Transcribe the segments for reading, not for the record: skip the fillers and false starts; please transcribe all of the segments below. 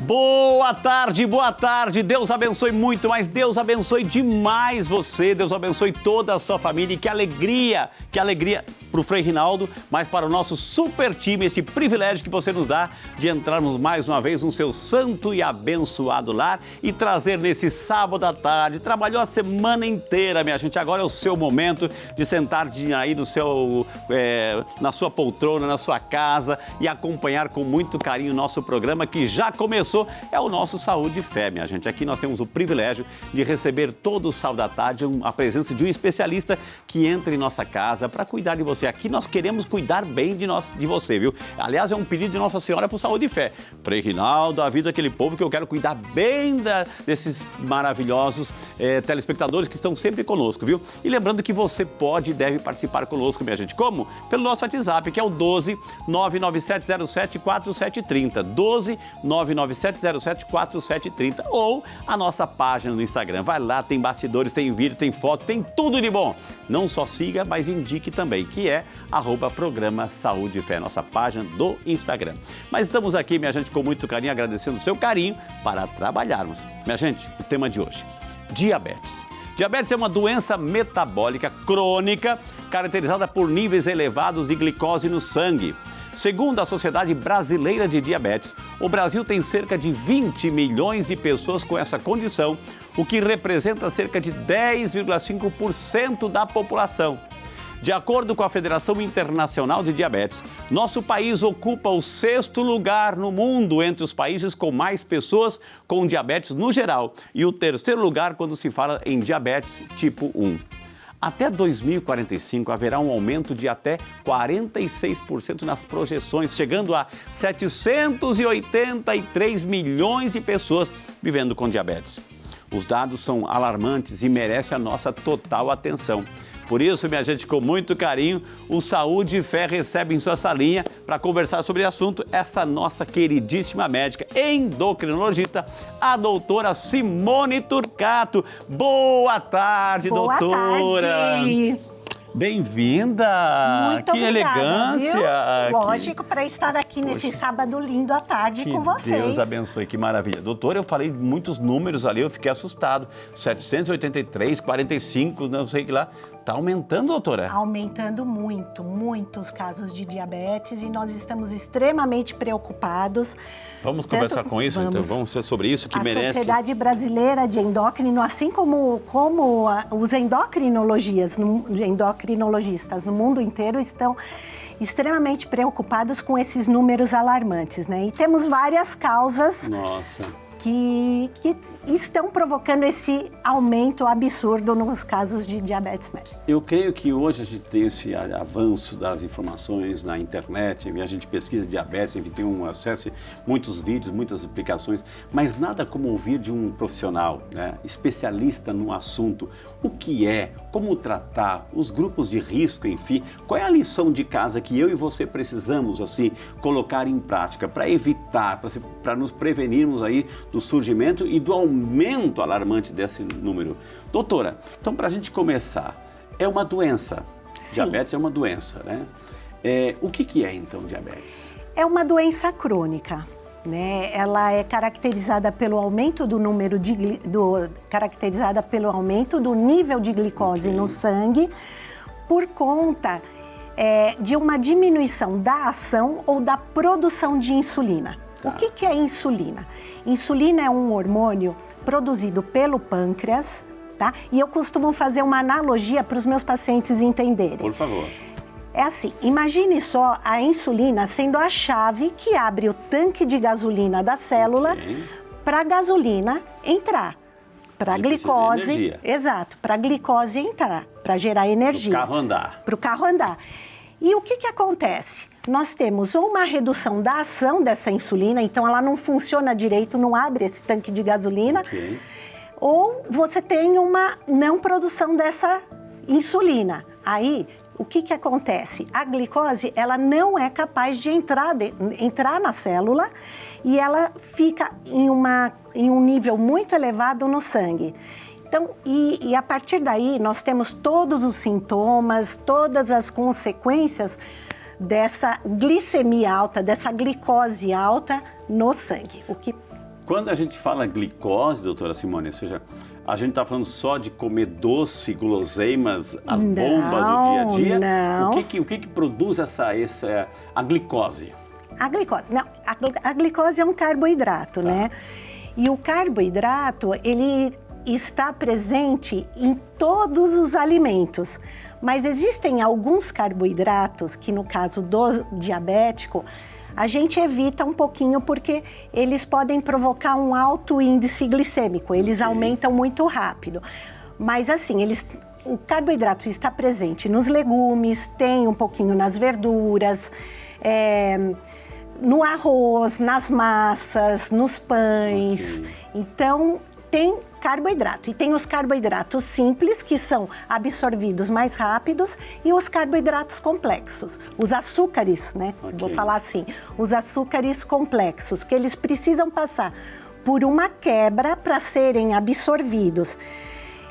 Boa tarde, Deus abençoe muito, mas Deus abençoe demais você, Deus abençoe toda a sua família e que alegria para o Frei Rinaldo, mas para o nosso super time, esse privilégio que você nos dá de entrarmos mais uma vez no seu santo e abençoado lar e trazer nesse sábado à tarde, trabalhou a semana inteira, minha gente, agora é o seu momento de sentar aí no seu, na sua poltrona, na sua casa e acompanhar com muito carinho o nosso programa que já começou, é o nosso Saúde e Fé, minha gente. Aqui nós temos o privilégio de receber todo o sábado à tarde a presença de um especialista que entra em nossa casa para cuidar de você. Aqui nós queremos cuidar bem de você, viu? Aliás, é um pedido de Nossa Senhora para o Saúde e Fé. Frei Rinaldo, avisa aquele povo que eu quero cuidar bem desses maravilhosos telespectadores que estão sempre conosco, viu? E lembrando que você pode e deve participar conosco, minha gente. Como? Pelo nosso WhatsApp, que é o 12 99707 4730. 12 99707 4730. Ou a nossa página no Instagram. Vai lá, tem bastidores, tem vídeo, tem foto, tem tudo de bom. Não só siga, mas indique também, que é @programa Saúde e Fé, nossa página do Instagram. Mas estamos aqui, minha gente, com muito carinho, agradecendo o seu carinho para trabalharmos. Minha gente, o tema de hoje, diabetes. Diabetes é uma doença metabólica crônica caracterizada por níveis elevados de glicose no sangue. Segundo a Sociedade Brasileira de Diabetes, o Brasil tem cerca de 20 milhões de pessoas com essa condição, o que representa cerca de 10,5% da população. De acordo com a Federação Internacional de Diabetes, nosso país ocupa o 6º lugar no mundo entre os países com mais pessoas com diabetes no geral e o 3º lugar quando se fala em diabetes tipo 1. Até 2045 haverá um aumento de até 46% nas projeções, chegando a 783 milhões de pessoas vivendo com diabetes. Os dados são alarmantes e merecem a nossa total atenção. Por isso, minha gente, com muito carinho, o Saúde e Fé recebe em sua salinha para conversar sobre o assunto essa nossa queridíssima médica endocrinologista, a doutora Simone Turcato. Boa tarde, doutora! Boa tarde! Bem-vinda! Muito que obrigada, elegância! Viu? Lógico, para estar aqui nesse sábado lindo à tarde com vocês. Deus abençoe, que maravilha. Doutora, eu falei muitos números ali, eu fiquei assustado. 783, 45, não sei o que lá. Está aumentando, doutora? Aumentando muito os casos de diabetes e nós estamos extremamente preocupados. Vamos conversar com isso, então? Vamos ser sobre isso que merece. A Sociedade Brasileira de Endócrino, assim como os endocrinologistas no mundo inteiro estão extremamente preocupados com esses números alarmantes, né? E temos várias causas. Nossa. Que estão provocando esse aumento absurdo nos casos de diabetes mellitus. Eu creio que hoje a gente tem esse avanço das informações na internet, a gente pesquisa diabetes, a gente tem acesso a muitos vídeos, muitas aplicações, mas nada como ouvir de um profissional, né, especialista no assunto, o que é, como tratar, os grupos de risco, enfim, qual é a lição de casa que eu e você precisamos, assim, colocar em prática para evitar, para nos prevenirmos aí do surgimento e do aumento alarmante desse número. Doutora, então para a gente começar, é uma doença. Sim. Diabetes é uma doença, né? O que é então diabetes? É uma doença crônica, né? Ela é caracterizada pelo aumento do número caracterizada pelo aumento do nível de glicose no sangue por conta de uma diminuição da ação ou da produção de insulina. Tá. O que é insulina? Insulina é um hormônio produzido pelo pâncreas, tá? E eu costumo fazer uma analogia para os meus pacientes entenderem. Por favor. É assim, imagine só a insulina sendo a chave que abre o tanque de gasolina da célula para a gasolina entrar, para a glicose, exato, para a glicose entrar, para gerar energia. Para o carro andar. Para o carro andar. E o que acontece? Nós temos ou uma redução da ação dessa insulina, então ela não funciona direito, não abre esse tanque de gasolina, ou você tem uma não produção dessa insulina. Aí, o que acontece? A glicose, ela não é capaz de entrar na célula e ela fica em um nível muito elevado no sangue. Então, e a partir daí, nós temos todos os sintomas, todas as consequências dessa glicemia alta, dessa glicose alta no sangue, o que Quando a gente fala glicose, doutora Simone, ou seja, a gente está falando só de comer doce, guloseimas, as bombas do dia a dia? Não. O que produz a glicose? A glicose, não, a glicose é um carboidrato, né? E o carboidrato, ele está presente em todos os alimentos. Mas existem alguns carboidratos que, no caso do diabético, a gente evita um pouquinho porque eles podem provocar um alto índice glicêmico, eles aumentam muito rápido. Mas assim, o carboidrato está presente nos legumes, tem um pouquinho nas verduras, no arroz, nas massas, nos pães. Então, tem carboidrato. E tem os carboidratos simples, que são absorvidos mais rápidos, e os carboidratos complexos, os açúcares, né? Vou falar assim, os açúcares complexos, que eles precisam passar por uma quebra para serem absorvidos.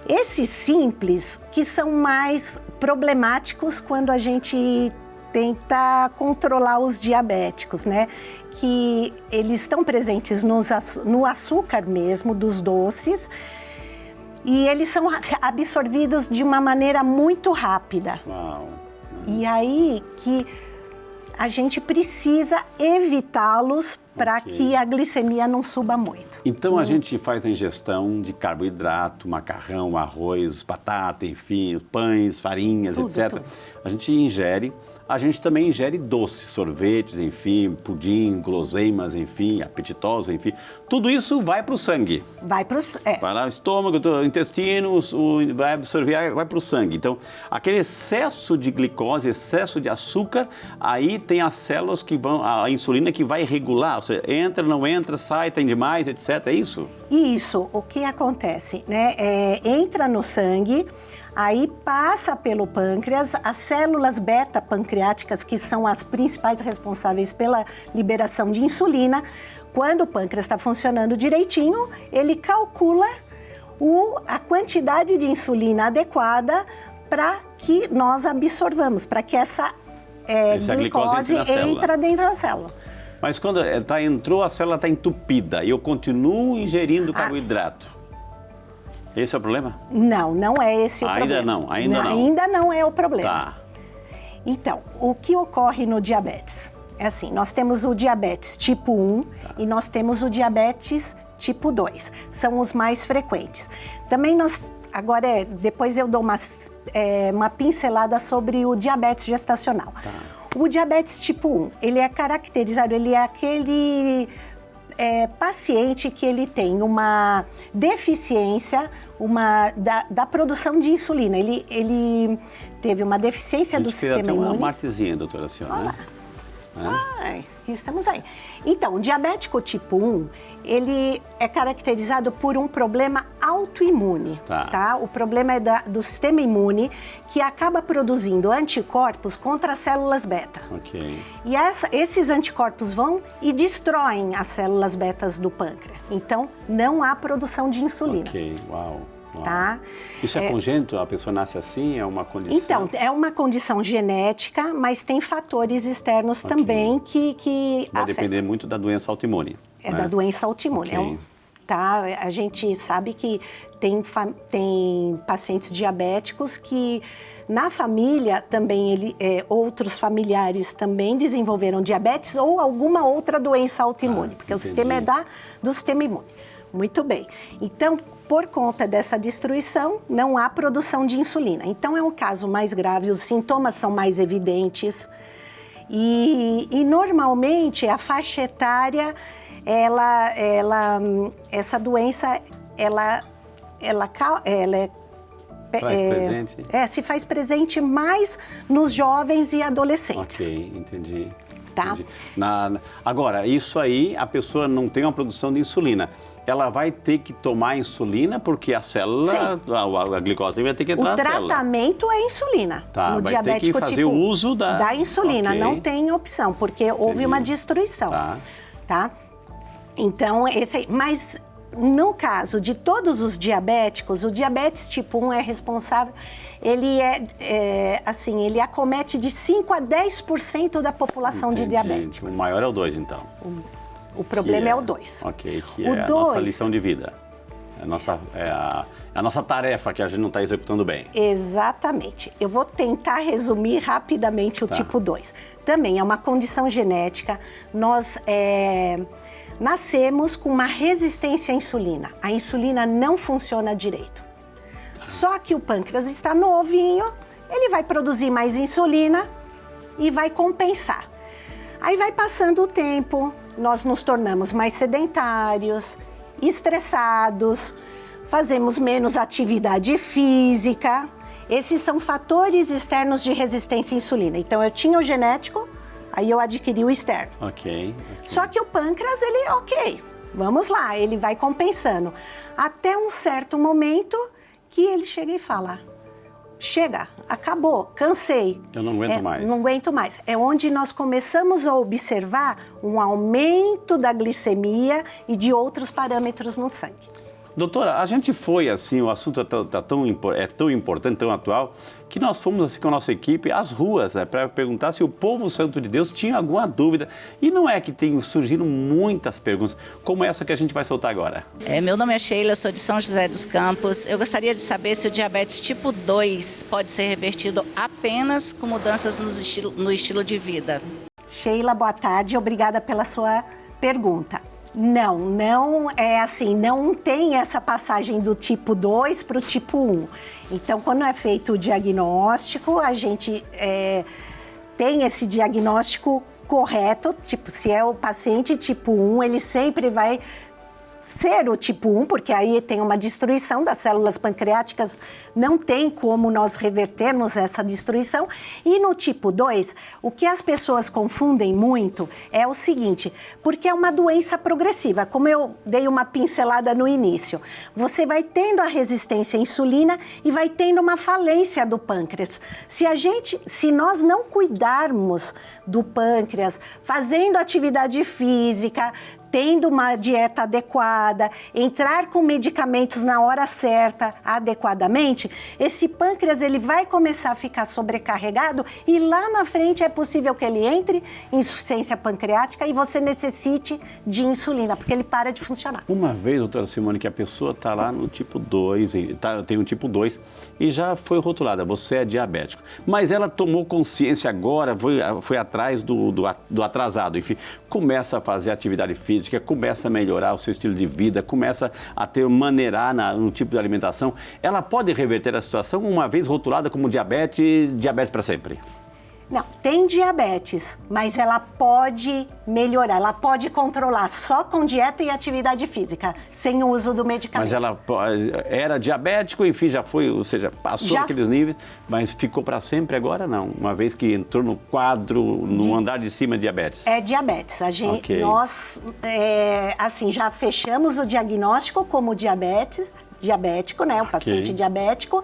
Esses simples, que são mais problemáticos quando a gente tenta controlar os diabéticos, né? Que eles estão presentes no açúcar mesmo, dos doces, e eles são absorvidos de uma maneira muito rápida. Uau! E aí que a gente precisa evitá-los para que a glicemia não suba muito. Então a gente faz a ingestão de carboidrato, macarrão, arroz, batata, enfim, pães, farinhas, Tudo, etc. tudo. A gente ingere. A gente também ingere doces, sorvetes, enfim, pudim, guloseimas, enfim, apetitosos, enfim. Tudo isso vai para o sangue. Vai para Vai lá no estômago, intestino, vai absorver, vai para o sangue. Então, aquele excesso de glicose, excesso de açúcar, aí tem as células que vão, a insulina que vai regular, ou seja, entra, não entra, sai, tem demais, etc. É isso? Isso, o que acontece, né? Entra no sangue, aí passa pelo pâncreas, as células beta-pancreáticas, que são as principais responsáveis pela liberação de insulina. Quando o pâncreas está funcionando direitinho, ele calcula a quantidade de insulina adequada para que nós absorvamos, para que essa glicose entre dentro da célula. Mas quando entrou, a célula está entupida e eu continuo ingerindo carboidrato. Esse é o problema? Não, não é esse o problema. Ainda não. Ainda não é o problema. Tá. Então, o que ocorre no diabetes? É assim, nós temos o diabetes tipo 1 e nós temos o diabetes tipo 2. São os mais frequentes. Também agora, depois eu dou uma pincelada sobre o diabetes gestacional. Tá. O diabetes tipo 1, ele é caracterizado, ele é aquele paciente que ele tem uma deficiência da produção de insulina. Ele teve uma deficiência do sistema imune. Até uma martezinha, doutora Ciona, né? Estamos aí. Então, o diabético tipo 1, ele é caracterizado por um problema autoimune, tá? O problema é do sistema imune, que acaba produzindo anticorpos contra as células beta. Ok. E esses anticorpos vão e destroem as células betas do pâncreas. Então, não há produção de insulina. Ok, uau. Tá? Isso é congênito? A pessoa nasce assim? É uma condição? Então, é uma condição genética, mas tem fatores externos também que vai depender muito da doença autoimune. Da doença autoimune. Okay. Tá? A gente sabe que tem pacientes diabéticos que na família também outros familiares também desenvolveram diabetes ou alguma outra doença autoimune, porque o sistema é do sistema imune. Muito bem. Então, por conta dessa destruição, não há produção de insulina. Então, é um caso mais grave, os sintomas são mais evidentes. E normalmente, a faixa etária, essa doença, presente? Se faz presente mais nos jovens e adolescentes. Ok, entendi. Tá? Entendi. Agora, isso aí, a pessoa não tem uma produção de insulina. Ela vai ter que tomar insulina porque a célula, a glicose vai ter que entrar na célula. O tratamento é insulina. Tá, no vai diabético ter que fazer tipo, o uso da insulina. Okay. Não tem opção, porque houve uma destruição. Tá? Então, esse aí. Mas no caso de todos os diabéticos, o diabetes tipo 1 é responsável, ele ele acomete de 5 a 10% da população de diabéticos. O maior é o 2, então. O problema é o 2. Ok, que é a nossa lição de vida. É a nossa tarefa que a gente não está executando bem. Exatamente. Eu vou tentar resumir rapidamente o tipo 2. Também é uma condição genética. Nós nascemos com uma resistência à insulina. A insulina não funciona direito. Só que o pâncreas está novinho, ele vai produzir mais insulina e vai compensar. Aí vai passando o tempo, nós nos tornamos mais sedentários, estressados, fazemos menos atividade física. Esses são fatores externos de resistência à insulina. Então, eu tinha o genético, aí eu adquiri o externo. Ok. Só que o pâncreas, vamos lá, ele vai compensando. Até um certo momento que ele chega e fala, chega, acabou, cansei. Eu não aguento mais. Não aguento mais. É onde nós começamos a observar um aumento da glicemia e de outros parâmetros no sangue. Doutora, a gente foi assim, o assunto é tão importante, tão atual, que nós fomos assim com a nossa equipe às ruas, para perguntar se o povo santo de Deus tinha alguma dúvida. E não é que surgiram muitas perguntas, como essa que a gente vai soltar agora. Meu nome é Sheila, eu sou de São José dos Campos. Eu gostaria de saber se o diabetes tipo 2 pode ser revertido apenas com mudanças no estilo de vida. Sheila, boa tarde, obrigada pela sua pergunta. Não é assim, não tem essa passagem do tipo 2 para o tipo 1. Então, quando é feito o diagnóstico, a gente tem esse diagnóstico correto, tipo, se é o paciente tipo 1, ele sempre vai ser o tipo 1, porque aí tem uma destruição das células pancreáticas, não tem como nós revertermos essa destruição. E no tipo 2, o que as pessoas confundem muito é o seguinte, porque é uma doença progressiva, como eu dei uma pincelada no início. Você vai tendo a resistência à insulina e vai tendo uma falência do pâncreas. Se nós não cuidarmos do pâncreas, fazendo atividade física, tendo uma dieta adequada, entrar com medicamentos na hora certa, adequadamente, esse pâncreas ele vai começar a ficar sobrecarregado e lá na frente é possível que ele entre em insuficiência pancreática e você necessite de insulina, porque ele para de funcionar. Uma vez, doutora Simone, que a pessoa está lá no tipo 2, tem um tipo 2 e já foi rotulada, você é diabético. Mas ela tomou consciência agora, foi atrás do atrasado, enfim, começa a fazer atividade física, começa a melhorar o seu estilo de vida, começa a maneirar no tipo de alimentação, ela pode reverter a situação uma vez rotulada como diabetes para sempre? Não, tem diabetes, mas ela pode melhorar, ela pode controlar só com dieta e atividade física, sem o uso do medicamento. Mas ela era diabético, enfim, já foi, ou seja, passou aqueles níveis, mas ficou para sempre agora não, uma vez que entrou no quadro, no andar de cima, diabetes. É diabetes, nós, assim, já fechamos o diagnóstico como diabético, né, o paciente diabético.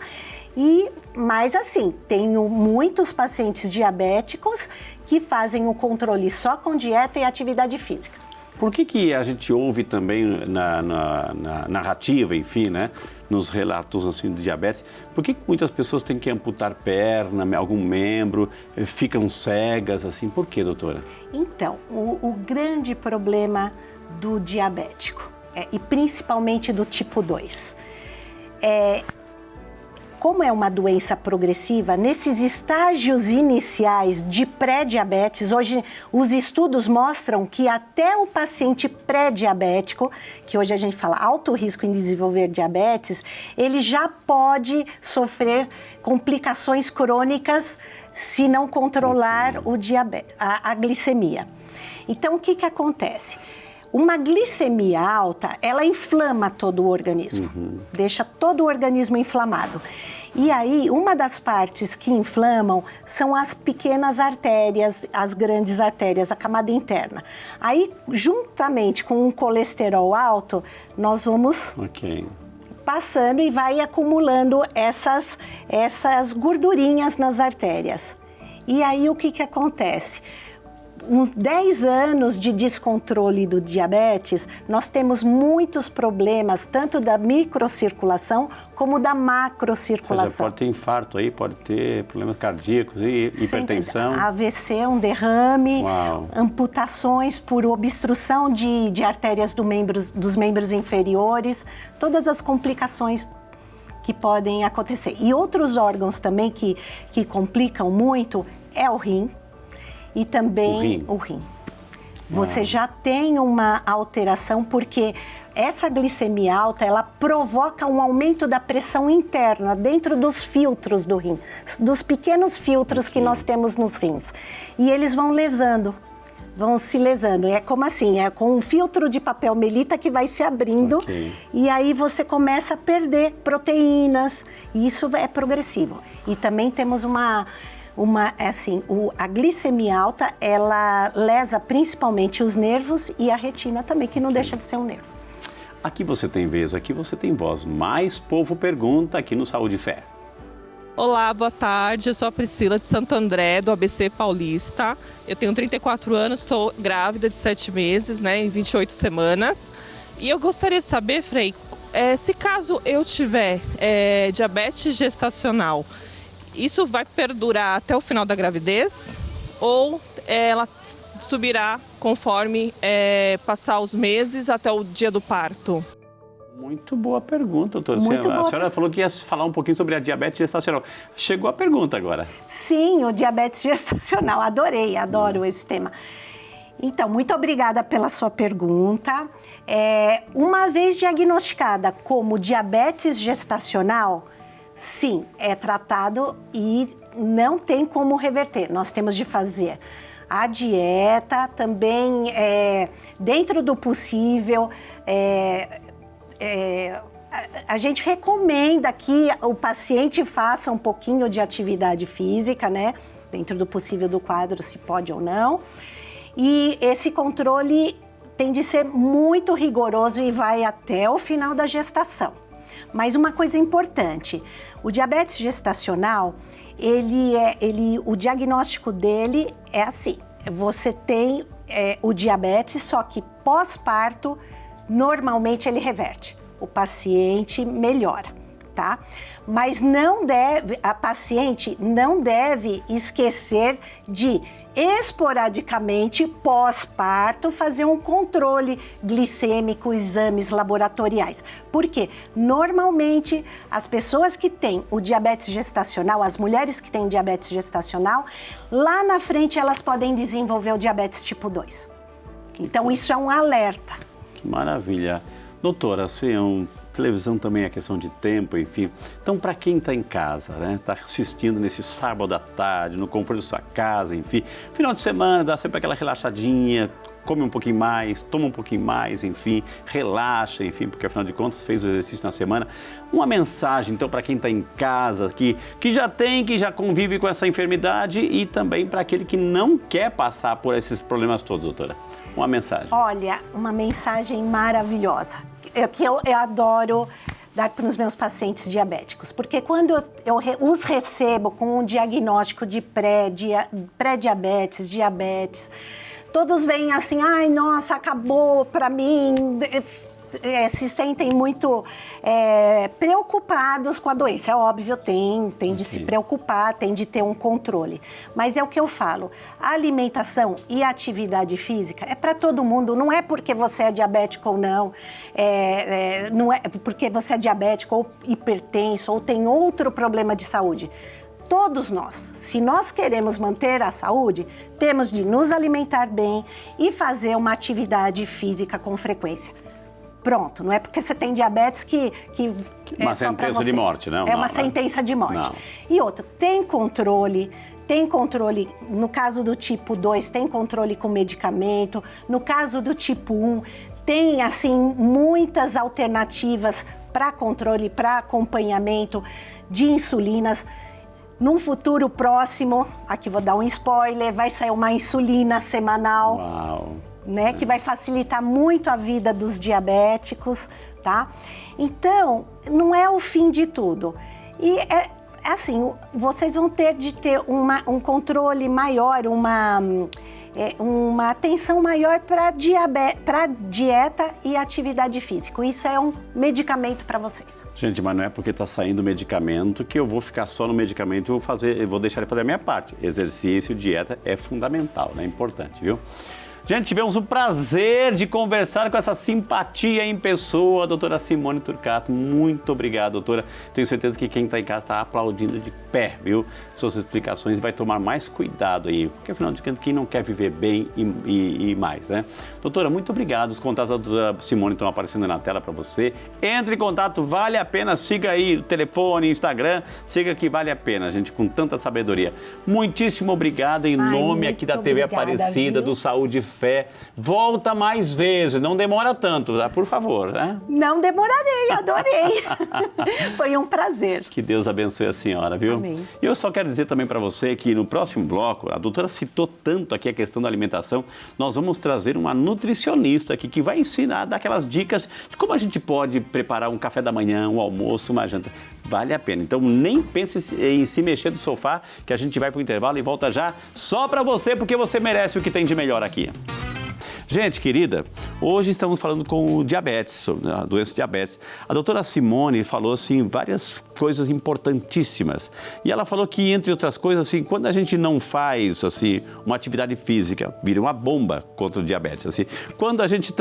Mas assim, tenho muitos pacientes diabéticos que fazem o controle só com dieta e atividade física. Por que a gente ouve também na narrativa, enfim, né, nos relatos assim, de diabetes, por que muitas pessoas têm que amputar perna, algum membro, ficam cegas, assim, por que, doutora? Então, o grande problema do diabético, e principalmente do tipo 2, como é uma doença progressiva, nesses estágios iniciais de pré-diabetes, hoje os estudos mostram que até o paciente pré-diabético, que hoje a gente fala alto risco em desenvolver diabetes, ele já pode sofrer complicações crônicas se não controlar a glicemia. Então, o que acontece? Uma glicemia alta, ela inflama todo o organismo, deixa todo o organismo inflamado. E aí, uma das partes que inflamam são as pequenas artérias, as grandes artérias, a camada interna. Aí, juntamente com um colesterol alto, nós vamos passando e vai acumulando essas gordurinhas nas artérias. E aí, o que acontece? uns 10 anos de descontrole do diabetes, nós temos muitos problemas, tanto da microcirculação como da macrocirculação. Ou seja, pode ter infarto aí, pode ter problemas cardíacos, hipertensão. AVC, um derrame, Uau. amputações por obstrução de artérias dos membros inferiores, todas as complicações que podem acontecer. E outros órgãos também que complicam muito é o rim e também o rim. Você já tem uma alteração porque essa glicemia alta, ela provoca um aumento da pressão interna dentro dos filtros do rim, dos pequenos filtros que nós temos nos rins. E eles vão se lesando. É como assim, é com um filtro de papel melita que vai se abrindo e aí você começa a perder proteínas e isso é progressivo. E também temos a glicemia alta, ela lesa principalmente os nervos e a retina também, que não deixa de ser um nervo. Aqui você tem vez, aqui você tem voz. Mais povo pergunta aqui no Saúde e Fé. Olá, boa tarde. Eu sou a Priscila de Santo André, do ABC Paulista. Eu tenho 34 anos, estou grávida de 7 meses, em 28 semanas. E eu gostaria de saber, Frei, se caso eu tiver diabetes gestacional, isso vai perdurar até o final da gravidez ou ela subirá conforme passar os meses até o dia do parto? Muito boa pergunta, doutora. A senhora falou que ia falar um pouquinho sobre a diabetes gestacional. Chegou a pergunta agora. Sim, o diabetes gestacional. Adoro esse tema. Então, muito obrigada pela sua pergunta. Uma vez diagnosticada como diabetes gestacional, sim, é tratado e não tem como reverter. Nós temos de fazer a dieta também, dentro do possível. A gente recomenda que o paciente faça um pouquinho de atividade física, dentro do possível do quadro, se pode ou não. E esse controle tem de ser muito rigoroso e vai até o final da gestação. Mas uma coisa importante, o diabetes gestacional, o diagnóstico dele é assim, você tem o diabetes, só que pós-parto, normalmente ele reverte, o paciente melhora, tá? Mas a paciente não deve esquecer de esporadicamente, pós-parto, fazer um controle glicêmico, exames laboratoriais. Porque, normalmente, as pessoas que têm o diabetes gestacional, as mulheres que têm diabetes gestacional, lá na frente elas podem desenvolver o diabetes tipo 2. Então, isso é um alerta. Que maravilha. Doutora, televisão também é questão de tempo, enfim. Então, para quem está em casa, está assistindo nesse sábado à tarde, no conforto da sua casa, enfim, final de semana, dá sempre aquela relaxadinha, come um pouquinho mais, toma um pouquinho mais, enfim, relaxa, enfim, porque afinal de contas fez o exercício na semana. Uma mensagem, então, para quem está em casa, que já convive com essa enfermidade e também para aquele que não quer passar por esses problemas todos, doutora. Uma mensagem. Olha, uma mensagem maravilhosa, que eu adoro dar para os meus pacientes diabéticos, porque quando eu os recebo com um diagnóstico de pré-diabetes, diabetes, todos vêm assim, ai, nossa, acabou para mim, se sentem muito preocupados com a doença. É óbvio, tem de se preocupar, tem de ter um controle. Mas é o que eu falo, a alimentação e a atividade física é para todo mundo, não é porque você é diabético ou não, não é porque você é diabético ou hipertenso ou tem outro problema de saúde. Todos nós, se nós queremos manter a saúde, temos de nos alimentar bem e fazer uma atividade física com frequência. Pronto, não é porque você tem diabetes que uma sentença de morte, não? É uma sentença de morte. Não. E outra, tem controle, no caso do tipo 2, tem controle com medicamento, no caso do tipo 1, tem, assim, muitas alternativas para controle, para acompanhamento de insulinas. Num futuro próximo, aqui vou dar um spoiler, vai sair uma insulina semanal. Uau! Que vai facilitar muito a vida dos diabéticos, tá? Então, não é o fim de tudo. E, assim, vocês vão ter de ter um controle maior, uma atenção maior para dieta e atividade física. Isso é um medicamento para vocês. Gente, mas não é porque está saindo medicamento que eu vou ficar só no medicamento e vou deixar ele fazer a minha parte. Exercício, dieta é fundamental, né? É importante, viu? Gente, tivemos o prazer de conversar com essa simpatia em pessoa, a doutora Simone Turcato. Muito obrigado, doutora. Tenho certeza que quem está em casa está aplaudindo de pé, viu? Suas explicações, vai tomar mais cuidado aí, porque afinal de contas, quem não quer viver bem e mais, né? Doutora, muito obrigado. Os contatos da doutora Simone estão aparecendo na tela para você. Entre em contato, vale a pena. Siga aí o telefone, Instagram, siga que vale a pena, gente, com tanta sabedoria. Muitíssimo obrigado em nome aqui da TV Aparecida, do Saúde e Fé. Volta mais vezes, não demora tanto, tá? Por favor, né? Não demorarei, adorei. Foi um prazer. Que Deus abençoe a senhora, viu? Amém. E eu só quero dizer também para você que no próximo bloco, a doutora citou tanto aqui a questão da alimentação, nós vamos trazer uma nutricionista aqui que vai ensinar, dar aquelas dicas de como a gente pode preparar um café da manhã, um almoço, uma janta. Vale a pena. Então nem pense em se mexer do sofá, que a gente vai para o intervalo e volta já só para você, porque você merece o que tem de melhor aqui. Gente querida, hoje estamos falando com o diabetes, sobre a doença de diabetes. A doutora Simone falou assim várias coisas importantíssimas. E ela falou que, entre outras coisas, assim, quando a gente não faz assim, uma atividade física, vira uma bomba contra o diabetes. Assim. Quando a gente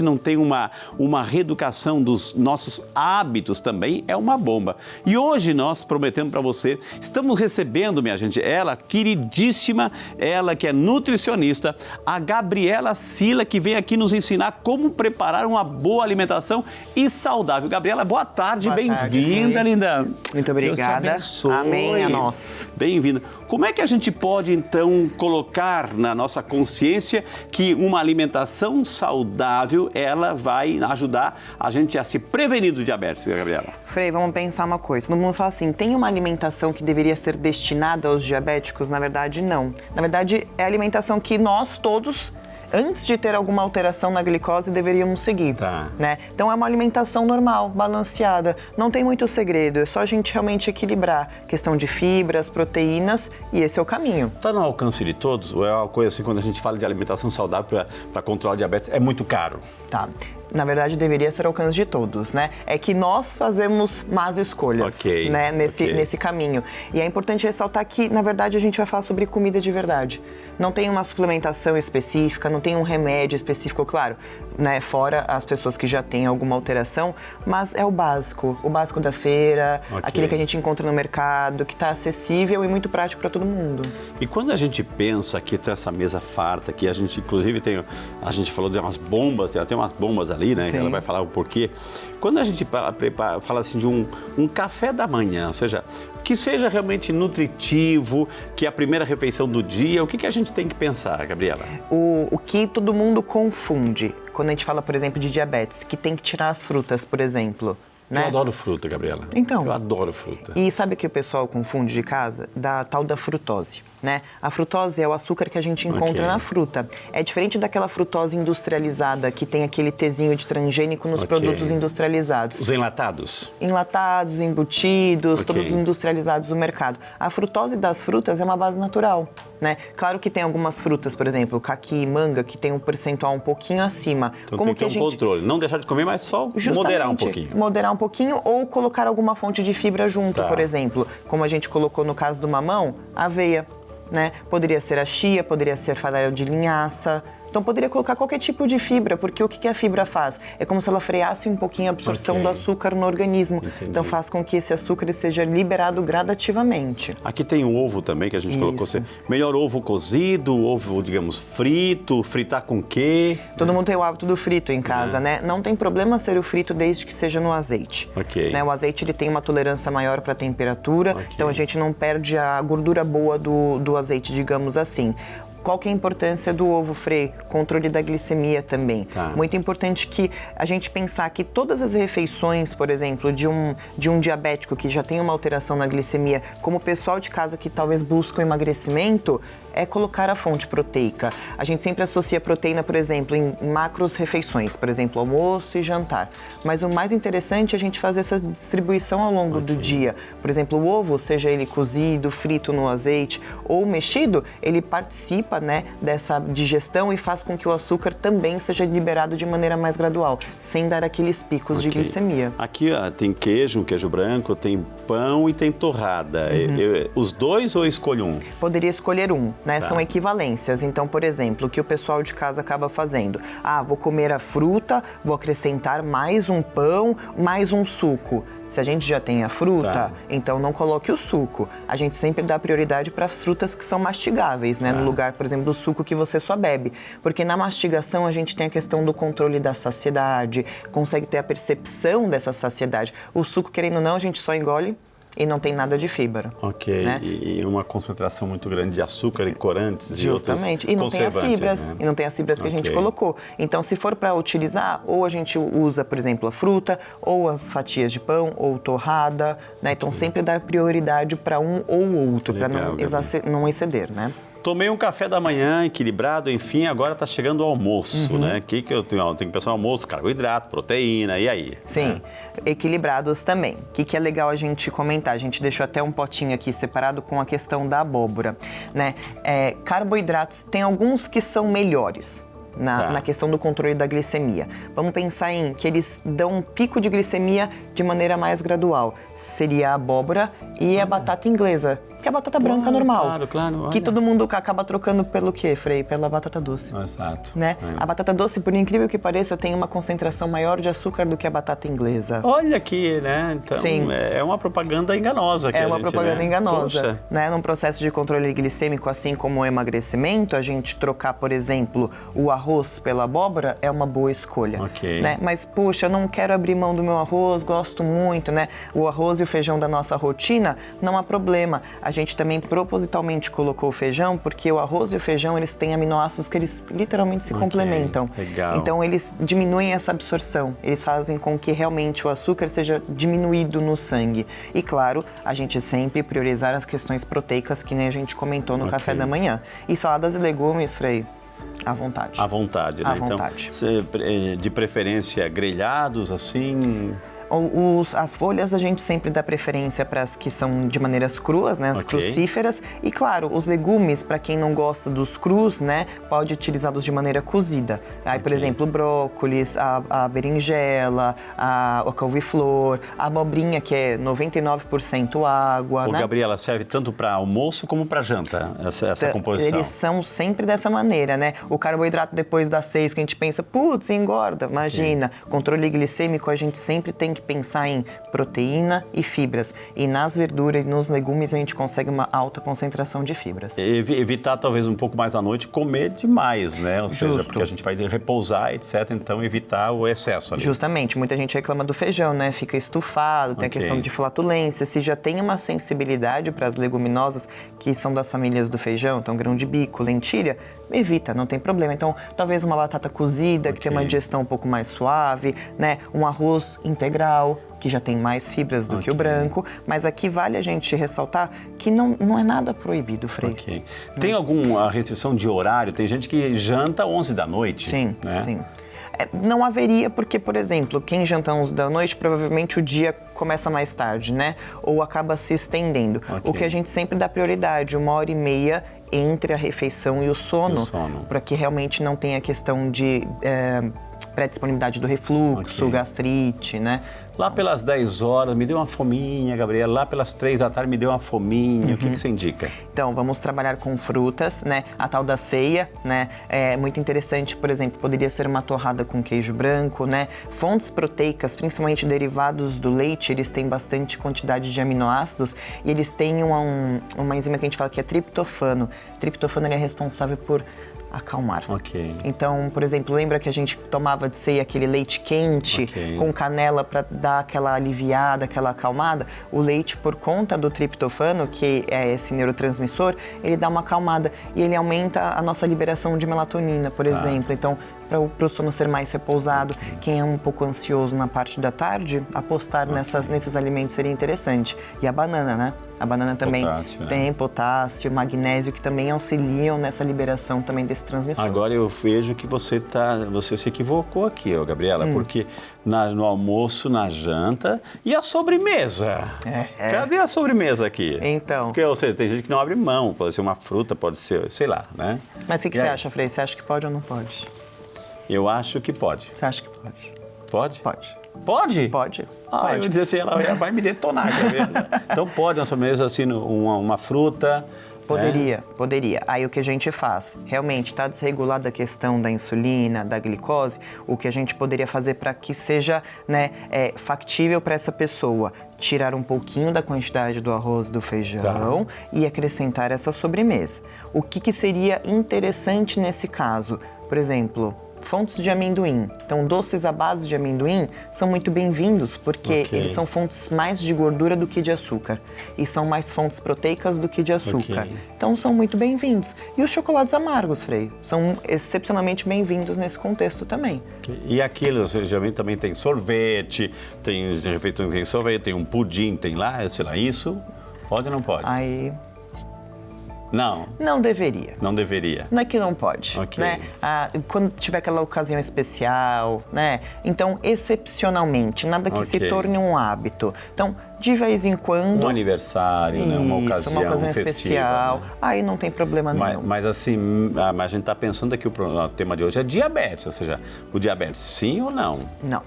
não tem uma reeducação dos nossos hábitos também, é uma bomba. E hoje nós prometemos para você, estamos recebendo, minha gente, ela, queridíssima, ela que é nutricionista, a Gabriela Sila, que vem aqui nos ensinar como preparar uma boa alimentação e saudável. Gabriela, boa tarde, bem-vinda, linda. Muito obrigada. Deus te abençoe. Amém, a nós. Bem-vinda. Como é que a gente pode, então, colocar na nossa consciência que uma alimentação saudável, ela vai ajudar a gente a se prevenir do diabetes, Gabriela? Frei, vamos pensar uma coisa. Todo mundo fala assim, tem uma alimentação que deveria ser destinada aos diabéticos? Na verdade, não. Na verdade, é a alimentação que nós todos, antes de ter alguma alteração na glicose, deveríamos seguir, né? Então é uma alimentação normal, balanceada, não tem muito segredo, é só a gente realmente equilibrar questão de fibras, proteínas, e esse é o caminho. Está no alcance de todos? Ou é uma coisa assim, quando a gente fala de alimentação saudável para controlar o diabetes, é muito caro? Tá. Na verdade, deveria ser ao alcance de todos, né? É que nós fazemos más escolhas, né? Nesse caminho. E é importante ressaltar que, na verdade, a gente vai falar sobre comida de verdade. Não tem uma suplementação específica, não tem um remédio específico, claro, né? Fora as pessoas que já têm alguma alteração, mas é o básico da feira, aquele que a gente encontra no mercado, que está acessível e muito prático para todo mundo. E quando a gente pensa que tem essa mesa farta, que a gente, inclusive, a gente falou de umas bombas, tem umas bombas ali, né? Sim. Ela vai falar o porquê. Quando a gente fala assim de um café da manhã, ou seja, que seja realmente nutritivo, que é a primeira refeição do dia, o que a gente tem que pensar, Gabriela? O que todo mundo confunde quando a gente fala, por exemplo, de diabetes, que tem que tirar as frutas, por exemplo. Né? Eu adoro fruta, Gabriela. Então. Eu adoro fruta. E sabe o que o pessoal confunde de casa? Da tal da frutose, né? A frutose é o açúcar que a gente encontra na fruta. É diferente daquela frutose industrializada que tem aquele tezinho de transgênico nos produtos industrializados. Os enlatados? Enlatados, embutidos, todos industrializados do mercado. A frutose das frutas é uma base natural, né? Claro que tem algumas frutas, por exemplo, caqui, manga, que tem um percentual um pouquinho acima. Então como tem que ter um controle. Não deixar de comer, mas só moderar um pouquinho. Moderar um pouquinho ou colocar alguma fonte de fibra junto, por exemplo. Como a gente colocou no caso do mamão, aveia, né? Poderia ser a chia, poderia ser farelo de linhaça. Então poderia colocar qualquer tipo de fibra, porque o que a fibra faz? É como se ela freasse um pouquinho a absorção do açúcar no organismo. Entendi. Então faz com que esse açúcar seja liberado gradativamente. Aqui tem o ovo também que a gente colocou. Melhor ovo cozido, ovo, digamos, frito, fritar com quê? Todo mundo tem o hábito do frito em casa, né? Não tem problema ser o frito desde que seja no azeite. Né? O azeite ele tem uma tolerância maior para a temperatura, então a gente não perde a gordura boa do azeite, digamos assim. Qual que é a importância do ovo, Frei? Controle da glicemia também. Muito importante que a gente pensar que todas as refeições, por exemplo, de um diabético que já tem uma alteração na glicemia, como o pessoal de casa que talvez busca o emagrecimento, é colocar a fonte proteica. A gente sempre associa proteína, por exemplo, em macros refeições, por exemplo, almoço e jantar. Mas o mais interessante é a gente fazer essa distribuição ao longo do dia. Por exemplo, o ovo, seja ele cozido, frito no azeite ou mexido, ele participa participa, né, dessa digestão e faz com que o açúcar também seja liberado de maneira mais gradual, sem dar aqueles picos de glicemia. Aqui ó, tem queijo, um queijo branco, tem pão e tem torrada. Os dois ou eu escolho um? Poderia escolher um, né? São equivalências. Então, por exemplo, o que o pessoal de casa acaba fazendo? Vou comer a fruta, vou acrescentar mais um pão, mais um suco. Se a gente já tem a fruta, então não coloque o suco. A gente sempre dá prioridade para as frutas que são mastigáveis, né? No lugar, por exemplo, do suco que você só bebe. Porque na mastigação a gente tem a questão do controle da saciedade, consegue ter a percepção dessa saciedade. O suco, querendo ou não, a gente só engole e não tem nada de fibra. Ok, né? E uma concentração muito grande de açúcar e corantes e outros Justamente, e não tem as fibras, né? E não tem as fibras que a gente colocou. Então, se for para utilizar, ou a gente usa, por exemplo, a fruta, ou as fatias de pão, ou torrada, né? Então, sempre dar prioridade para um ou outro, para não exceder, né? Tomei um café da manhã equilibrado, enfim, agora está chegando o almoço, né? O que eu tenho? Eu tenho que pensar no almoço, carboidrato, proteína, e aí? Sim, equilibrados também. O que é legal a gente comentar? A gente deixou até um potinho aqui separado com a questão da abóbora, né? Carboidratos, tem alguns que são melhores na questão do controle da glicemia. Vamos pensar em que eles dão um pico de glicemia de maneira mais gradual. Seria a abóbora e a batata inglesa. Que é a batata branca normal. Claro. Que todo mundo acaba trocando pelo quê, Frei? Pela batata doce. Exato. Né? A batata doce, por incrível que pareça, tem uma concentração maior de açúcar do que a batata inglesa. Olha aqui, né? Então, Sim. É uma propaganda enganosa que É uma propaganda enganosa. Poxa. Né? Num processo de controle glicêmico, assim como o emagrecimento, a gente trocar, por exemplo, o arroz pela abóbora é uma boa escolha. Ok. Né? Mas, puxa, eu não quero abrir mão do meu arroz, gosto muito, né? O arroz e o feijão da nossa rotina, não há problema. A gente também propositalmente colocou o feijão, porque o arroz e o feijão, eles têm aminoácidos que eles literalmente se complementam. Legal. Então, eles diminuem essa absorção. Eles fazem com que realmente o açúcar seja diminuído no sangue. E, claro, a gente sempre priorizar as questões proteicas, que nem a gente comentou no café da manhã. E saladas e legumes, Frei, à vontade. À vontade, né? À vontade. Então, de preferência grelhados, assim... As folhas a gente sempre dá preferência para as que são de maneiras cruas, né, as crucíferas. E claro, os legumes, para quem não gosta dos crus, né, pode utilizá-los de maneira cozida. Aí, por exemplo, o brócolis, a berinjela, a couve-flor, a abobrinha, que é 99% água, né? Gabriela, serve tanto para almoço como para janta, essa composição? Eles são sempre dessa maneira, né? O carboidrato depois das 6, que a gente pensa, putz, engorda, imagina. Controle glicêmico, a gente sempre tem que pensar em proteína e fibras. E nas verduras e nos legumes a gente consegue uma alta concentração de fibras. Evitar talvez um pouco mais à noite comer demais, né? Ou seja, porque a gente vai repousar, etc. Então evitar o excesso ali. Justamente. Muita gente reclama do feijão, né? Fica estufado, tem a questão de flatulência. Se já tem uma sensibilidade para as leguminosas que são das famílias do feijão, então grão de bico, lentilha, evita, não tem problema. Então, talvez uma batata cozida, que tem uma digestão um pouco mais suave, né? Um arroz integral, que já tem mais fibras do que o branco, mas aqui vale a gente ressaltar que não é nada proibido, Frei. Tem alguma restrição de horário? Tem gente que janta 11 da noite? Sim, né? sim. Não haveria, porque, por exemplo, quem janta 11 da noite, provavelmente o dia começa mais tarde, né? Ou acaba se estendendo. O que a gente sempre dá prioridade, 1h30 entre a refeição e o sono. Para que realmente não tenha questão de pré-disponibilidade do refluxo, gastrite, né? Lá pelas 10 horas, me deu uma fominha, Gabriela. Lá pelas 3 da tarde, me deu uma fominha. O que você indica? Então, vamos trabalhar com frutas, né? A tal da ceia, né? É muito interessante, por exemplo, poderia ser uma torrada com queijo branco, né? Fontes proteicas, principalmente derivados do leite, eles têm bastante quantidade de aminoácidos e eles têm uma enzima que a gente fala que é triptofano. Triptofano, ele é responsável por acalmar. Então, por exemplo, lembra que a gente tomava de ceia aquele leite quente com canela para dar aquela aliviada, aquela acalmada? O leite, por conta do triptofano, que é esse neurotransmissor, ele dá uma acalmada e ele aumenta a nossa liberação de melatonina, por exemplo. Então, para o sono ser mais repousado. Quem é um pouco ansioso na parte da tarde, apostar nesses alimentos seria interessante. E a banana, né? A banana também tem potássio, magnésio, que também auxiliam nessa liberação também desse transmissor. Agora eu vejo que você se equivocou aqui, Gabriela, porque no almoço, na janta e a sobremesa. Cadê a sobremesa aqui? Então. Porque, ou seja, tem gente que não abre mão, pode ser uma fruta, pode ser, sei lá, né? Mas o que você acha, Frei? Você acha que pode ou não pode? Eu acho que pode. Você acha que pode? Pode? Pode. Pode? Pode. Eu ia dizer assim, ela vai me detonar, quer ver? Então pode, uma sobremesa assim, uma fruta. Poderia. Aí o que a gente faz? Realmente está desregulada a questão da insulina, da glicose, o que a gente poderia fazer para que seja, né, factível para essa pessoa tirar um pouquinho da quantidade do arroz e do feijão e acrescentar essa sobremesa. O que seria interessante nesse caso? Por exemplo, fontes de amendoim. Então, doces à base de amendoim são muito bem-vindos porque eles são fontes mais de gordura do que de açúcar e são mais fontes proteicas do que de açúcar. Então, são muito bem-vindos. E os chocolates amargos, Frei, são excepcionalmente bem-vindos nesse contexto também. E aquilo, geralmente também tem sorvete, tem sorvete, tem um pudim, tem lá, sei lá, isso pode ou não pode? Aí... Não deveria. Não deveria. Não é que não pode, né? Quando tiver aquela ocasião especial, né? Então, excepcionalmente, nada que se torne um hábito. Então, de vez em quando... Um aniversário, né? Uma ocasião especial. Né? Aí não tem problema nenhum. Mas assim, a gente está pensando aqui, o tema de hoje é diabetes, ou seja, o diabetes sim ou não?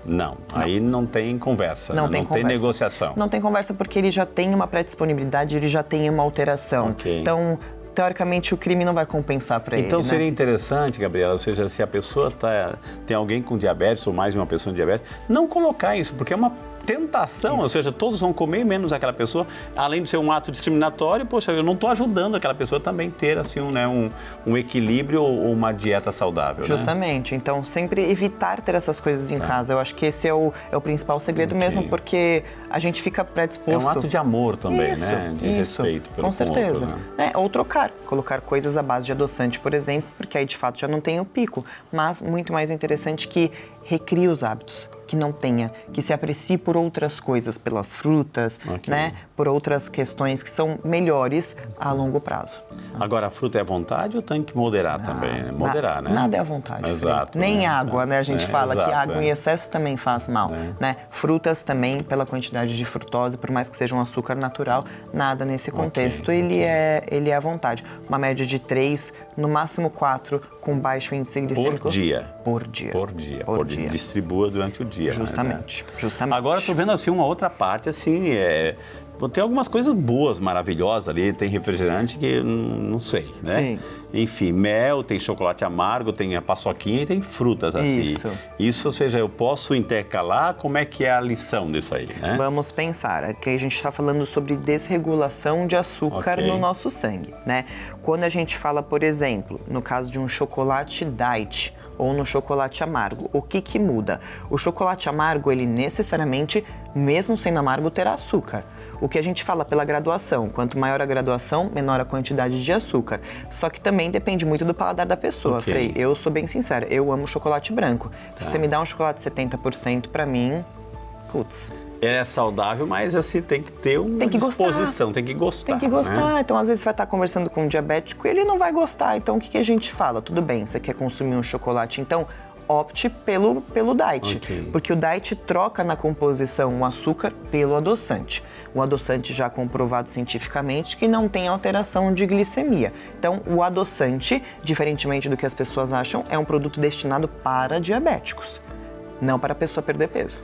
Não. Aí não tem conversa, não tem negociação. Não tem conversa porque ele já tem uma pré-disponibilidade, ele já tem uma alteração. Então, teoricamente, o crime não vai compensar para ele. Então, seria interessante, Gabriela, ou seja, se a pessoa tem alguém com diabetes ou mais de uma pessoa com diabetes, não colocar isso, porque é uma tentação, ou seja, todos vão comer, menos aquela pessoa. Além de ser um ato discriminatório, poxa, eu não estou ajudando aquela pessoa também ter assim, um equilíbrio ou uma dieta saudável. Justamente. Né? Então, sempre evitar ter essas coisas em casa. Eu acho que esse é o principal segredo mesmo, porque a gente fica predisposto... É um ato de amor também, né? De respeito pelo com certeza. Outro, né? Ou colocar coisas à base de adoçante, por exemplo, porque aí de fato já não tem o pico. Mas muito mais interessante que recrie os hábitos, que não tenha, que se aprecie por outras coisas, pelas frutas, né? Por outras questões que são melhores a longo prazo. Agora, a fruta é à vontade ou tem que moderar também? Moderar, né? Nada é à vontade. Exato. Nem água, né? A gente fala que água em é. excesso também faz mal, né? Frutas também, pela quantidade de frutose, por mais que seja um açúcar natural, nada nesse contexto, ele é à vontade. Uma média de 3, no máximo 4, com baixo índice glicêmico. Por dia. Distribua durante o dia. Justamente. Agora, estou vendo assim uma outra parte, assim, tem algumas coisas boas, maravilhosas ali, tem refrigerante que não sei, né? Sim. Enfim, mel, tem chocolate amargo, tem a paçoquinha e tem frutas, assim. Isso, ou seja, eu posso intercalar, como é que é a lição disso aí, né? Vamos pensar, aqui a gente está falando sobre desregulação de açúcar no nosso sangue, né? Quando a gente fala, por exemplo, no caso de um chocolate diet, ou no chocolate amargo. O que muda? O chocolate amargo, ele necessariamente, mesmo sendo amargo, terá açúcar. O que a gente fala pela graduação, quanto maior a graduação, menor a quantidade de açúcar. Só que também depende muito do paladar da pessoa, Frei. Eu sou bem sincera, eu amo chocolate branco. Se você me dá um chocolate 70%, pra mim, putz... É saudável, mas assim, tem que ter uma disposição, tem que gostar. Né? Então, às vezes, você vai estar conversando com um diabético e ele não vai gostar. Então, o que a gente fala? Tudo bem, você quer consumir um chocolate, então opte pelo diet. Porque o diet troca na composição o açúcar pelo adoçante. O adoçante já comprovado cientificamente que não tem alteração de glicemia. Então, o adoçante, diferentemente do que as pessoas acham, é um produto destinado para diabéticos, não para a pessoa perder peso.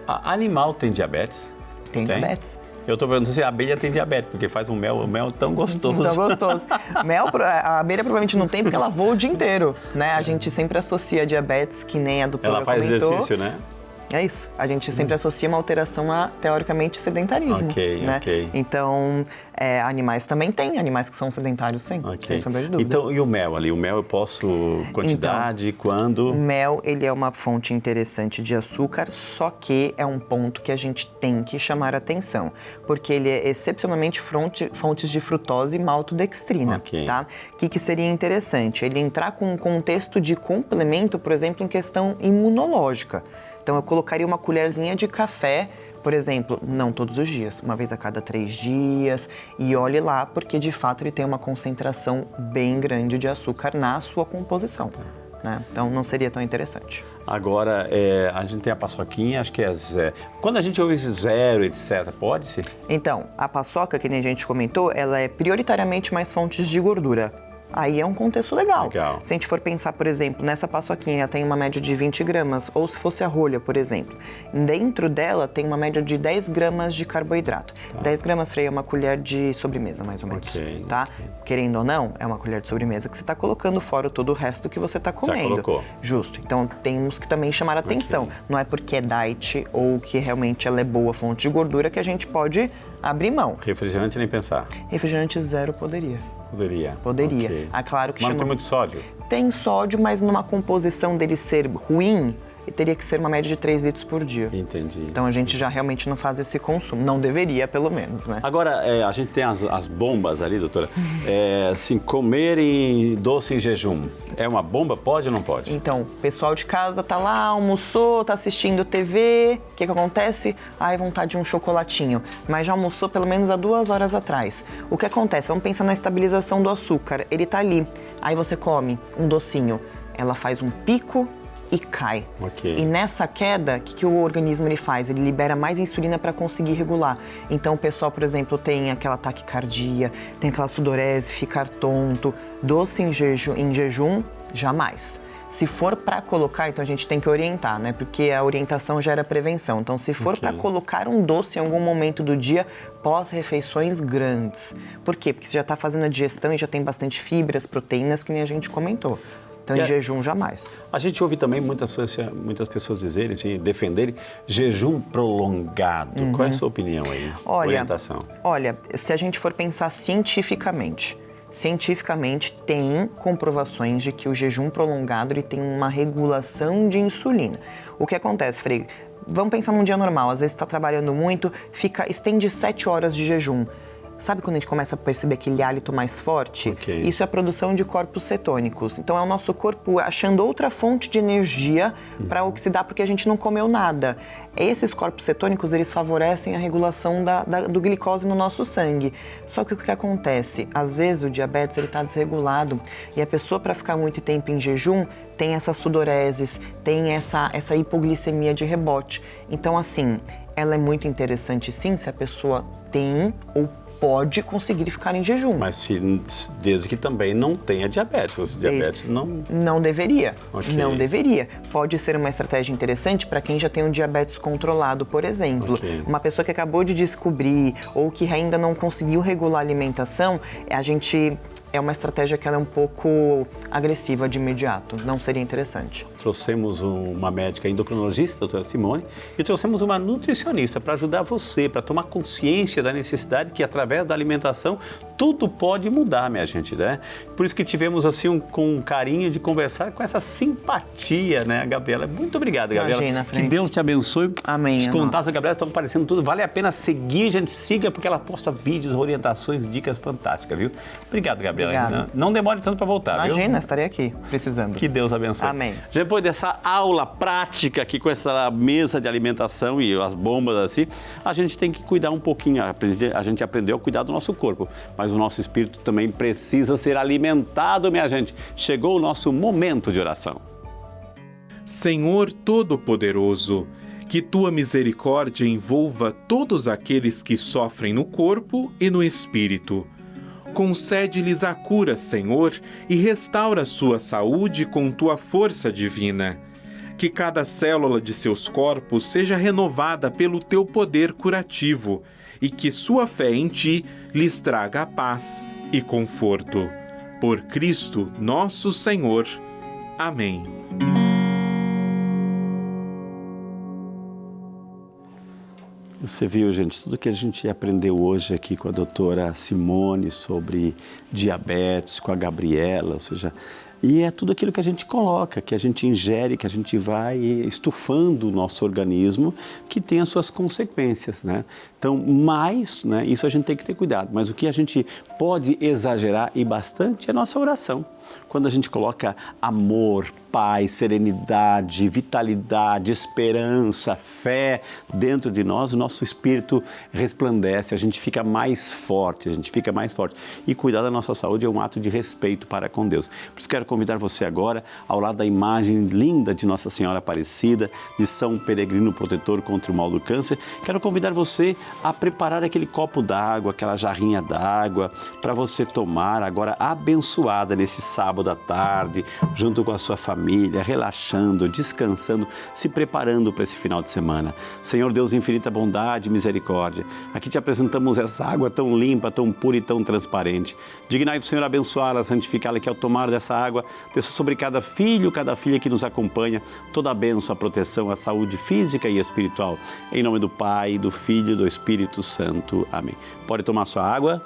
Animal tem diabetes? Tem diabetes. Eu estou perguntando se a abelha tem diabetes, porque faz um mel tão gostoso. Tão gostoso. A abelha provavelmente não tem, porque ela voa o dia inteiro, né? A gente sempre associa a diabetes, que nem a doutora comentou. Ela faz exercício, né? É isso. A gente sempre associa uma alteração a, teoricamente, sedentarismo. Né? Então, animais também têm, animais que são sedentários, sim, sem sombra de dúvida. Então, e o mel ali? O mel eu posso, quantidade, quando? O mel, ele é uma fonte interessante de açúcar, só que é um ponto que a gente tem que chamar a atenção, porque ele é excepcionalmente fontes de frutose e maltodextrina, tá? O que seria interessante? Ele entrar com um contexto de complemento, por exemplo, em questão imunológica. Então, eu colocaria uma colherzinha de café, por exemplo, não todos os dias, uma vez a cada 3 dias, e olhe lá, porque de fato ele tem uma concentração bem grande de açúcar na sua composição, né? Então, não seria tão interessante. Agora, a gente tem a paçoquinha, acho que é zero. Quando a gente ouve zero, etc., pode-se? Então, a paçoca, que nem a gente comentou, ela é prioritariamente mais fontes de gordura. Aí é um contexto legal. Se a gente for pensar, por exemplo, nessa paçoquinha, ela tem uma média de 20 gramas, ou se fosse a rolha, por exemplo. Dentro dela tem uma média de 10 gramas de carboidrato. 10 gramas, Frei, é uma colher de sobremesa, mais ou menos. Tá? Querendo ou não, é uma colher de sobremesa que você está colocando fora todo o resto que você está comendo. Já colocou. Justo. Então, temos que também chamar a atenção. Não é porque é diet ou que realmente ela é boa fonte de gordura que a gente pode abrir mão. Refrigerante nem pensar. Refrigerante zero poderia. Poderia. Ah, claro que mas não tem muito sódio? Tem sódio, mas numa composição dele ser ruim, teria que ser uma média de 3 litros por dia. Entendi. Então a gente já realmente não faz esse consumo. Não deveria, pelo menos, né? Agora, a gente tem as bombas ali, doutora. Assim, comer doce em jejum. É uma bomba? Pode ou não pode? Então, o pessoal de casa tá lá, almoçou, tá assistindo TV. O que acontece? Ai, vontade de um chocolatinho. Mas já almoçou pelo menos há 2 horas atrás. O que acontece? Vamos pensar na estabilização do açúcar. Ele tá ali. Aí você come um docinho. Ela faz um pico e cai. E nessa queda, o que o organismo ele faz? Ele libera mais insulina para conseguir regular. Então o pessoal, por exemplo, tem aquela taquicardia, tem aquela sudorese, ficar tonto. Doce em jejum, jamais. Se for para colocar, então a gente tem que orientar, né? Porque a orientação gera prevenção. Então, se for para colocar um doce em algum momento do dia, pós-refeições grandes. Por quê? Porque você já está fazendo a digestão e já tem bastante fibras, proteínas, que nem a gente comentou. Então, em jejum, jamais. A gente ouve também muitas pessoas dizerem, assim, defenderem jejum prolongado. Qual é a sua opinião aí? Orientação. Olha, se a gente for pensar cientificamente tem comprovações de que o jejum prolongado ele tem uma regulação de insulina. O que acontece, Frei? Vamos pensar num dia normal, às vezes está trabalhando muito, estende 7 horas de jejum. Sabe quando a gente começa a perceber aquele hálito mais forte? Isso é a produção de corpos cetônicos. Então é o nosso corpo achando outra fonte de energia para oxidar porque a gente não comeu nada. Esses corpos cetônicos, eles favorecem a regulação do glicose no nosso sangue. Só que o que acontece? Às vezes o diabetes está desregulado e a pessoa, para ficar muito tempo em jejum, tem essas sudoreses, tem essa hipoglicemia de rebote. Então, assim, ela é muito interessante sim se a pessoa tem ou pode conseguir ficar em jejum. Mas desde que também não tenha diabetes. Diabetes não deveria. Não deveria. Pode ser uma estratégia interessante para quem já tem um diabetes controlado, por exemplo. Uma pessoa que acabou de descobrir ou que ainda não conseguiu regular a alimentação, é uma estratégia que ela é um pouco agressiva de imediato. Não seria interessante. Trouxemos uma médica endocrinologista, doutora Simone, e trouxemos uma nutricionista para ajudar você, para tomar consciência da necessidade que, através da alimentação, tudo pode mudar, minha gente, né? Por isso que tivemos, assim, com carinho de conversar com essa simpatia, né, Gabriela? Muito obrigado, Gabriela. Imagina, que Deus te abençoe. Amém. Os contatos da Gabriela estão aparecendo tudo. Vale a pena seguir, gente, siga, porque ela posta vídeos, orientações, dicas fantásticas, viu? Obrigado, Gabriela. Não demore tanto para voltar, viu? Imagina, estarei aqui, precisando. Que Deus abençoe. Amém. Depois dessa aula prática aqui com essa mesa de alimentação e as bombas assim, a gente tem que cuidar um pouquinho. A gente aprendeu a cuidar do nosso corpo, mas o nosso espírito também precisa ser alimentado, minha gente. Chegou o nosso momento de oração. Senhor Todo-Poderoso, que Tua misericórdia envolva todos aqueles que sofrem no corpo e no espírito. Concede-lhes a cura, Senhor, e restaura sua saúde com Tua força divina. Que cada célula de seus corpos seja renovada pelo Teu poder curativo e que sua fé em Ti lhes traga a paz e conforto. Por Cristo nosso Senhor. Amém. Você viu, gente, tudo que a gente aprendeu hoje aqui com a doutora Simone sobre diabetes, com a Gabriela, ou seja, e é tudo aquilo que a gente coloca, que a gente ingere, que a gente vai estufando o nosso organismo, que tem as suas consequências, né? Então, né, isso a gente tem que ter cuidado, mas o que a gente pode exagerar e bastante é a nossa oração. Quando a gente coloca amor, paz, serenidade, vitalidade, esperança, fé dentro de nós, o nosso espírito resplandece, a gente fica mais forte, E cuidar da nossa saúde é um ato de respeito para com Deus. Por isso quero convidar você agora, ao lado da imagem linda de Nossa Senhora Aparecida, de São Peregrino Protetor contra o mal do câncer, quero convidar você a preparar aquele copo d'água, aquela jarrinha d'água, para você tomar agora abençoada nesse sábado à tarde, junto com a sua família, relaxando, descansando, se preparando para esse final de semana. Senhor Deus de infinita bondade e misericórdia, aqui te apresentamos essa água tão limpa, tão pura e tão transparente. Dignai-vos, Senhor, abençoá-la, santificá-la, que ao tomar dessa água, desça sobre cada filho, cada filha que nos acompanha, toda a bênção, a proteção, a saúde física e espiritual. Em nome do Pai, do Filho e do Espírito Santo. Amém. Pode tomar sua água.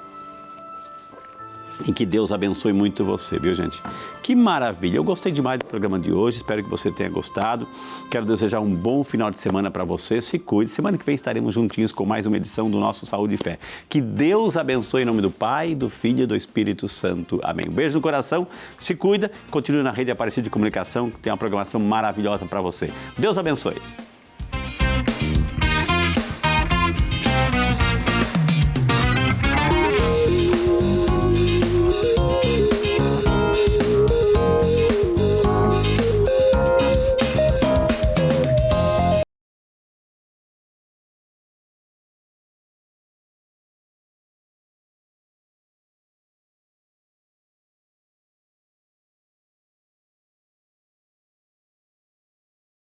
E que Deus abençoe muito você, viu, gente? Que maravilha! Eu gostei demais do programa de hoje, espero que você tenha gostado. Quero desejar um bom final de semana para você. Se cuide. Semana que vem estaremos juntinhos com mais uma edição do nosso Saúde e Fé. Que Deus abençoe em nome do Pai, do Filho e do Espírito Santo. Amém. Um beijo no coração, se cuida, continue na Rede Aparecida de Comunicação, que tem uma programação maravilhosa para você. Deus abençoe.